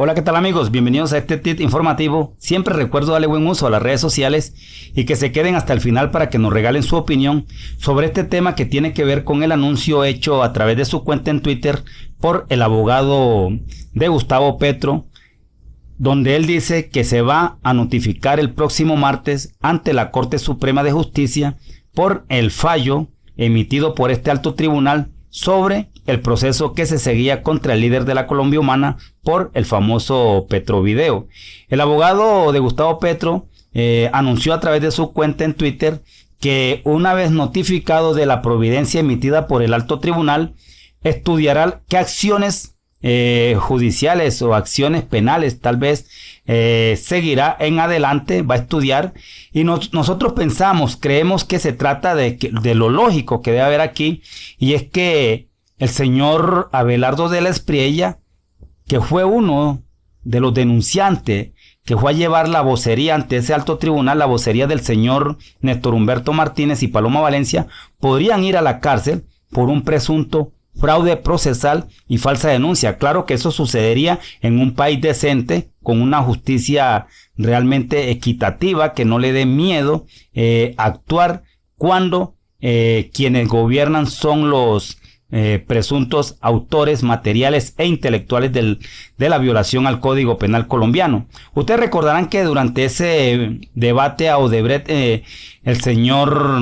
Hola, ¿qué tal amigos? Bienvenidos a este tip informativo. Siempre recuerdo darle buen uso a las redes sociales y que se queden hasta el final para que nos regalen su opinión sobre este tema que tiene que ver con el anuncio hecho a través de su cuenta en Twitter por el abogado de Gustavo Petro, donde él dice que se va a notificar el próximo martes ante la Corte Suprema de Justicia por el fallo emitido por este alto tribunal sobre el proceso que se seguía contra el líder de la Colombia Humana por el famoso Petrovideo. El abogado de Gustavo Petro anunció a través de su cuenta en Twitter que una vez notificado de la providencia emitida por el alto tribunal, estudiará qué acciones judiciales o acciones penales tal vez seguirá en adelante, va a estudiar, y nosotros creemos que se trata de lo lógico que debe haber aquí, y es que el señor Abelardo de la Espriella, que fue uno de los denunciantes que fue a llevar la vocería ante ese alto tribunal, la vocería del señor Néstor Humberto Martínez y Paloma Valencia, podrían ir a la cárcel por un presunto fraude procesal y falsa denuncia. Claro que eso sucedería en un país decente, con una justicia realmente equitativa, que no le dé miedo actuar cuando quienes gobiernan son los presuntos autores materiales e intelectuales de la violación al Código Penal colombiano. Ustedes recordarán que durante ese debate a Odebrecht, el señor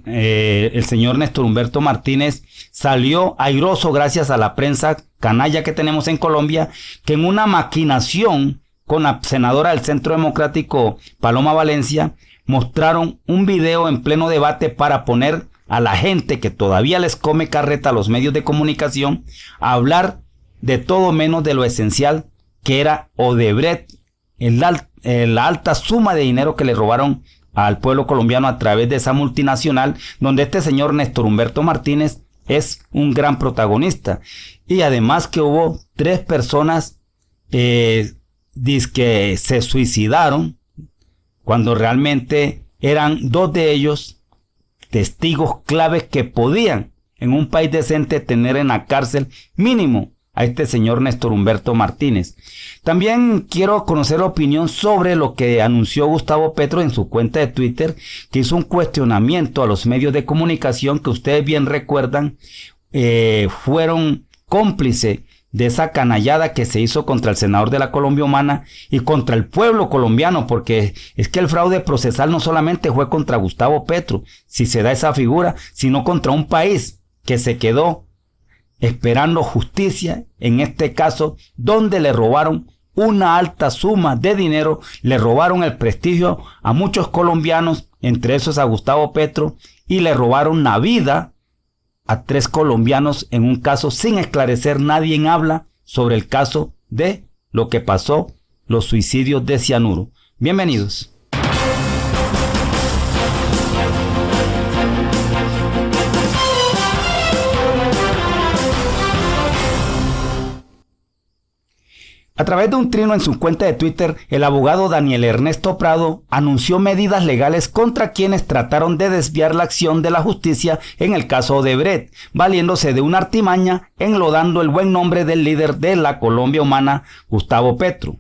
Néstor Humberto Martínez salió airoso gracias a la prensa canalla que tenemos en Colombia, que en una maquinación con la senadora del Centro Democrático Paloma Valencia mostraron un video en pleno debate para poner a la gente que todavía les come carreta a los medios de comunicación a hablar de todo menos de lo esencial, que era Odebrecht, la alta suma de dinero que le robaron al pueblo colombiano a través de esa multinacional, donde este señor Néstor Humberto Martínez es un gran protagonista. Y además que hubo 3 personas que se suicidaron, cuando realmente eran 2 de ellos testigos claves que podían en un país decente tener en la cárcel mínimo a este señor Néstor Humberto Martínez. También quiero conocer la opinión sobre lo que anunció Gustavo Petro en su cuenta de Twitter, que hizo un cuestionamiento a los medios de comunicación que ustedes bien recuerdan fueron cómplices de esa canallada que se hizo contra el senador de la Colombia Humana y contra el pueblo colombiano, porque es que el fraude procesal no solamente fue contra Gustavo Petro, si se da esa figura, sino contra un país que se quedó esperando justicia, en este caso, donde le robaron una alta suma de dinero, le robaron el prestigio a muchos colombianos, entre esos a Gustavo Petro, y le robaron la vida a 3 colombianos en un caso sin esclarecer. Nadie habla sobre el caso de lo que pasó, los suicidios de cianuro. Bienvenidos. A través de un trino en su cuenta de Twitter, el abogado Daniel Ernesto Prado anunció medidas legales contra quienes trataron de desviar la acción de la justicia en el caso Odebrecht, valiéndose de una artimaña, enlodando el buen nombre del líder de la Colombia Humana, Gustavo Petro.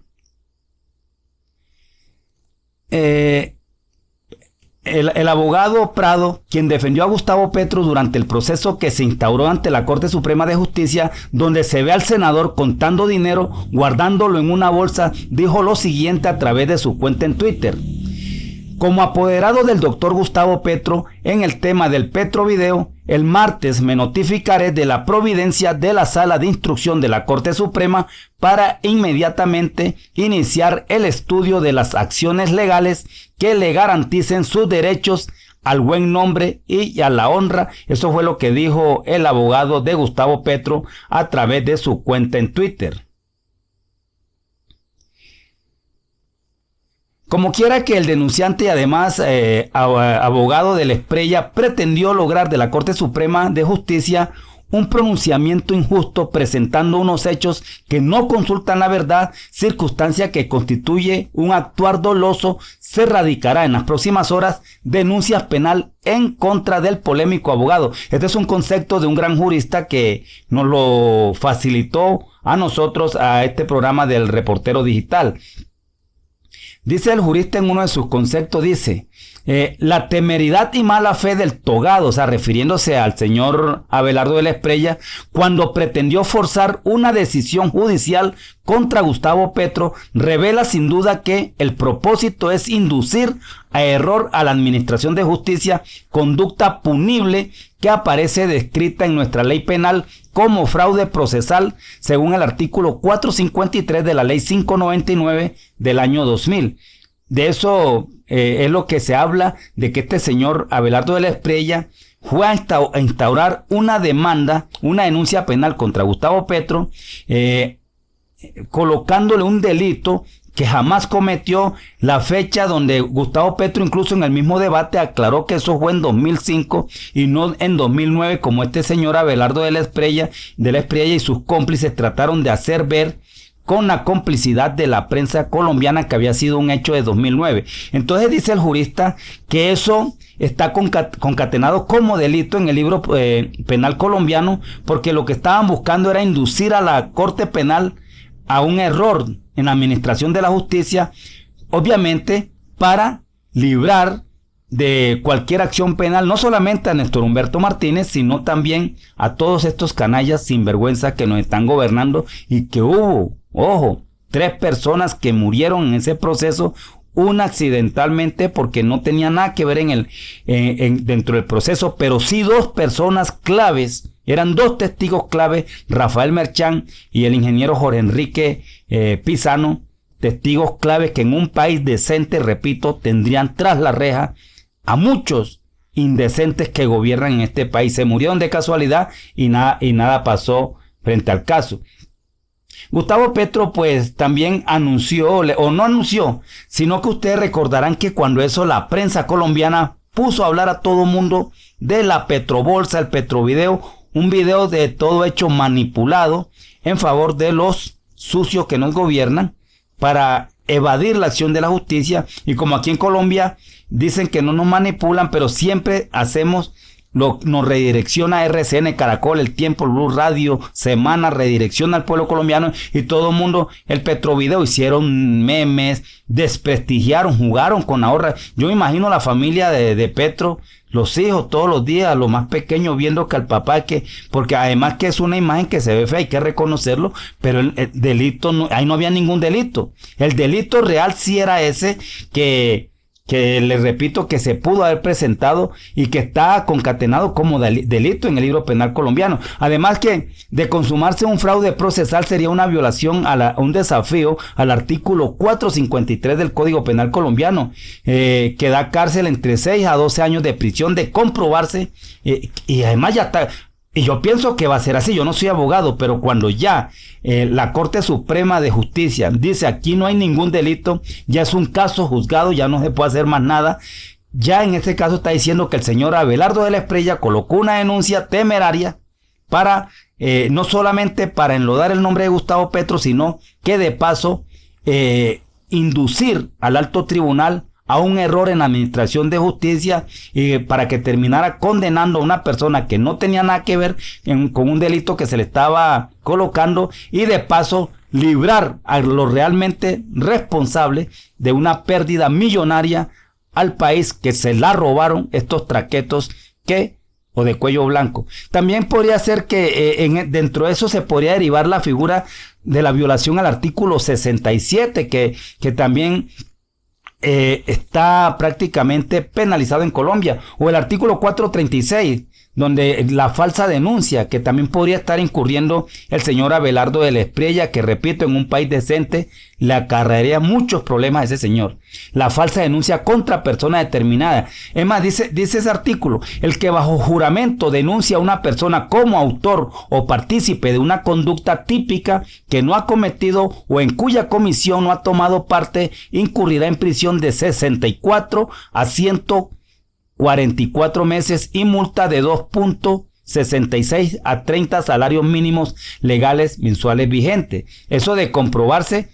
El abogado Prado, quien defendió a Gustavo Petro durante el proceso que se instauró ante la Corte Suprema de Justicia, donde se ve al senador contando dinero, guardándolo en una bolsa, dijo lo siguiente a través de su cuenta en Twitter: como apoderado del doctor Gustavo Petro en el tema del Petrovideo, el martes me notificaré de la providencia de la Sala de Instrucción de la Corte Suprema para inmediatamente iniciar el estudio de las acciones legales que le garanticen sus derechos al buen nombre y a la honra. Eso fue lo que dijo el abogado de Gustavo Petro a través de su cuenta en Twitter. Como quiera que el denunciante y además abogado de la Espriella pretendió lograr de la Corte Suprema de Justicia un pronunciamiento injusto presentando unos hechos que no consultan la verdad, circunstancia que constituye un actuar doloso, se radicará en las próximas horas denuncia penal en contra del polémico abogado. Este es un concepto de un gran jurista que nos lo facilitó a nosotros a este programa del Reportero Digital. Dice el jurista en uno de sus conceptos, dice, la temeridad y mala fe del togado, o sea, refiriéndose al señor Abelardo de la Espriella, cuando pretendió forzar una decisión judicial contra Gustavo Petro, revela sin duda que el propósito es inducir a error a la administración de justicia, conducta punible que aparece descrita en nuestra ley penal como fraude procesal, según el artículo 453 de la ley 599 del año 2000. De eso es lo que se habla, de que este señor Abelardo de la Espriella fue a instaurar una demanda, una denuncia penal contra Gustavo Petro, colocándole un delito que jamás cometió, la fecha donde Gustavo Petro incluso en el mismo debate aclaró que eso fue en 2005 y no en 2009, como este señor Abelardo de la Espriella y sus cómplices trataron de hacer ver con la complicidad de la prensa colombiana que había sido un hecho de 2009. Entonces dice el jurista que eso está concatenado como delito en el libro penal colombiano, porque lo que estaban buscando era inducir a la Corte Penal a un error en la administración de la justicia, obviamente para librar de cualquier acción penal, no solamente a Néstor Humberto Martínez, sino también a todos estos canallas sinvergüenza que nos están gobernando, y que hubo, ojo, 3 personas que murieron en ese proceso, una accidentalmente porque no tenía nada que ver dentro del proceso, pero sí 2 personas claves. Eran 2 testigos clave, Rafael Merchán y el ingeniero Jorge Enrique Pizano, testigos clave que en un país decente, repito, tendrían tras la reja a muchos indecentes que gobiernan en este país. Se murieron de casualidad y nada pasó frente al caso. Gustavo Petro pues también anunció, o no anunció, sino que ustedes recordarán que cuando eso la prensa colombiana puso a hablar a todo mundo de la Petrobolsa, el Petrovideo, un video de todo hecho manipulado en favor de los sucios que nos gobiernan para evadir la acción de la justicia. Y como aquí en Colombia dicen que no nos manipulan, pero siempre hacemos nos redirecciona RCN, Caracol, El Tiempo, Blue Radio, Semana, redirecciona al pueblo colombiano y todo el mundo, el Petrovideo, hicieron memes, desprestigiaron, jugaron con ahorra. Yo me imagino la familia de Petro, los hijos todos los días, los más pequeños viendo que al papá, porque además que es una imagen que se ve fea, hay que reconocerlo, pero el delito, ahí no había ningún delito. El delito real sí era ese que les repito que se pudo haber presentado y que está concatenado como delito en el libro penal colombiano. Además que de consumarse un fraude procesal sería una violación un desafío al artículo 453 del Código Penal colombiano, que da cárcel entre 6 a 12 años de prisión de comprobarse, y además ya está. Y yo pienso que va a ser así. Yo no soy abogado, pero cuando ya la Corte Suprema de Justicia dice aquí no hay ningún delito, ya es un caso juzgado, ya no se puede hacer más nada. Ya en este caso está diciendo que el señor Abelardo de la Espriella colocó una denuncia temeraria para, no solamente para enlodar el nombre de Gustavo Petro, sino que de paso inducir al alto tribunal a un error en la administración de justicia, para que terminara condenando a una persona que no tenía nada que ver con un delito que se le estaba colocando, y de paso librar a los realmente responsables de una pérdida millonaria al país, que se la robaron estos traquetos o de cuello blanco. También podría ser que dentro de eso se podría derivar la figura de la violación al artículo 67, que también está prácticamente penalizado en Colombia, o el artículo 436, donde la falsa denuncia, que también podría estar incurriendo el señor Abelardo de la Espriella, que repito, en un país decente le acarrearía muchos problemas a ese señor. La falsa denuncia contra persona determinada. Es más, dice ese artículo, el que bajo juramento denuncia a una persona como autor o partícipe de una conducta típica que no ha cometido o en cuya comisión no ha tomado parte, incurrirá en prisión de 64 a 144 meses y multa de 2.000 66 a 30 salarios mínimos legales mensuales vigentes. Eso de comprobarse,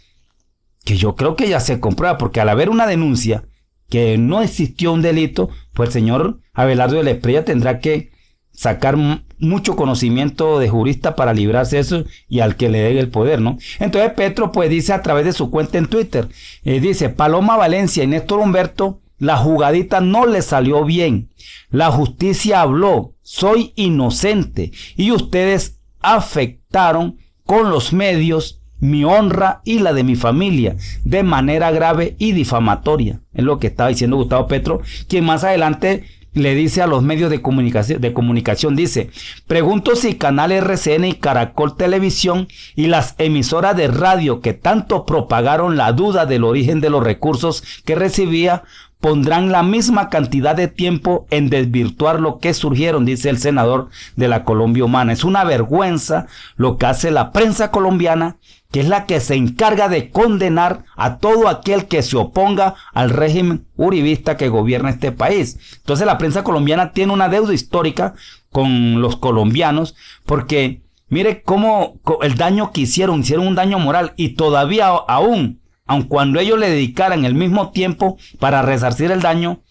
que yo creo que ya se comprueba, porque al haber una denuncia que no existió un delito, pues el señor Abelardo de la Espriella tendrá que sacar mucho conocimiento de jurista para librarse de eso y al que le dé el poder, ¿no? Entonces Petro pues dice a través de su cuenta en Twitter, dice: Paloma Valencia y Néstor Humberto, la jugadita no le salió bien. La justicia habló, soy inocente y ustedes afectaron con los medios mi honra y la de mi familia de manera grave y difamatoria. Es lo que estaba diciendo Gustavo Petro, quien más adelante le dice a los medios de comunicación, dice: pregunto si Canal RCN y Caracol Televisión y las emisoras de radio que tanto propagaron la duda del origen de los recursos que recibía pondrán la misma cantidad de tiempo en desvirtuar lo que surgieron, dice el senador de la Colombia Humana. Es una vergüenza lo que hace la prensa colombiana, que es la que se encarga de condenar a todo aquel que se oponga al régimen uribista que gobierna este país. Entonces la prensa colombiana tiene una deuda histórica con los colombianos, porque mire cómo el daño que hicieron un daño moral, y todavía aún, aun cuando ellos le dedicaran el mismo tiempo para resarcir el daño,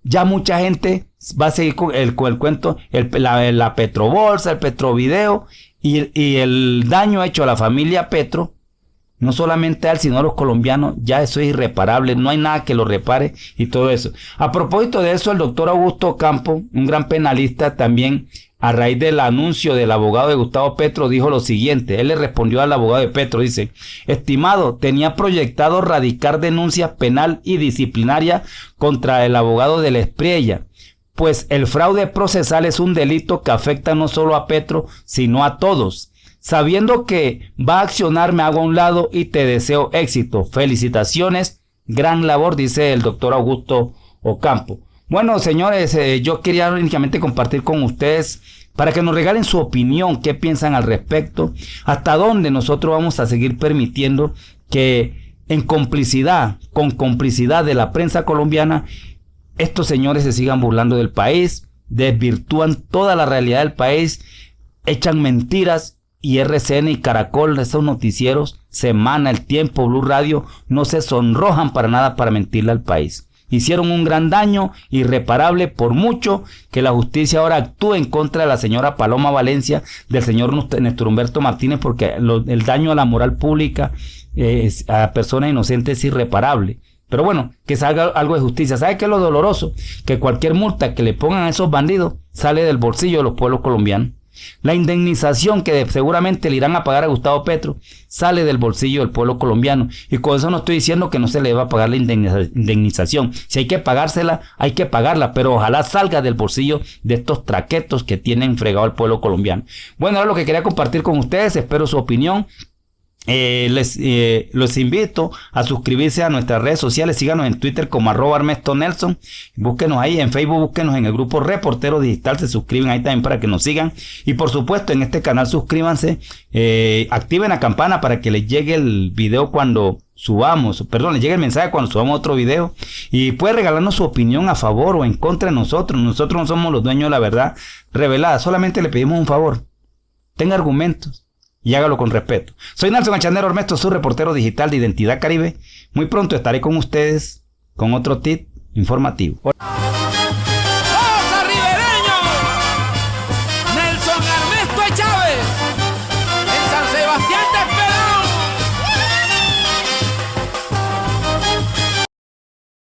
ya mucha gente va a seguir con el cuento, la Petrobolsa, el Petrovideo y el daño hecho a la familia Petro, no solamente a él, sino a los colombianos. Ya eso es irreparable, no hay nada que lo repare y todo eso. A propósito de eso, el doctor Augusto Ocampo, un gran penalista también, a raíz del anuncio del abogado de Gustavo Petro, dijo lo siguiente. Él le respondió al abogado de Petro, dice: estimado, tenía proyectado radicar denuncia penal y disciplinaria contra el abogado de la Espriella, pues el fraude procesal es un delito que afecta no solo a Petro, sino a todos. Sabiendo que va a accionar, me hago a un lado y te deseo éxito. Felicitaciones, gran labor, dice el doctor Augusto Ocampo. Bueno, señores, yo quería únicamente compartir con ustedes para que nos regalen su opinión, qué piensan al respecto, hasta dónde nosotros vamos a seguir permitiendo que con complicidad de la prensa colombiana, estos señores se sigan burlando del país, desvirtúan toda la realidad del país, echan mentiras. Y RCN y Caracol, esos noticieros, Semana, El Tiempo, Blue Radio, no se sonrojan para nada para mentirle al país. Hicieron un gran daño irreparable, por mucho que la justicia ahora actúe en contra de la señora Paloma Valencia, del señor Néstor Humberto Martínez, porque el daño a la moral pública a personas inocentes es irreparable. Pero bueno, que salga algo de justicia. ¿Sabe qué es lo doloroso? Que cualquier multa que le pongan a esos bandidos sale del bolsillo de los pueblos colombianos. La indemnización que seguramente le irán a pagar a Gustavo Petro sale del bolsillo del pueblo colombiano. Y con eso no estoy diciendo que no se le va a pagar la indemnización. Si hay que pagársela, hay que pagarla, pero ojalá salga del bolsillo de estos traquetos que tienen fregado al pueblo colombiano. Bueno, era lo que quería compartir con ustedes. Espero su opinión. Los invito a suscribirse a nuestras redes sociales. Síganos en Twitter como @ErnestoNelson. Búsquenos ahí en Facebook, búsquenos en el grupo Reportero Digital. Se suscriben ahí también para que nos sigan. Y por supuesto en este canal suscríbanse. Activen la campana para que les llegue el video cuando les llegue el mensaje cuando subamos otro video. Y puede regalarnos su opinión a favor o en contra de nosotros. Nosotros no somos los dueños de la verdad revelada. Solamente le pedimos un favor. Tenga argumentos y hágalo con respeto. Soy Nelson Achanero Ormesto, su reportero digital de Identidad Caribe. Muy pronto estaré con ustedes con otro tip informativo. Hola.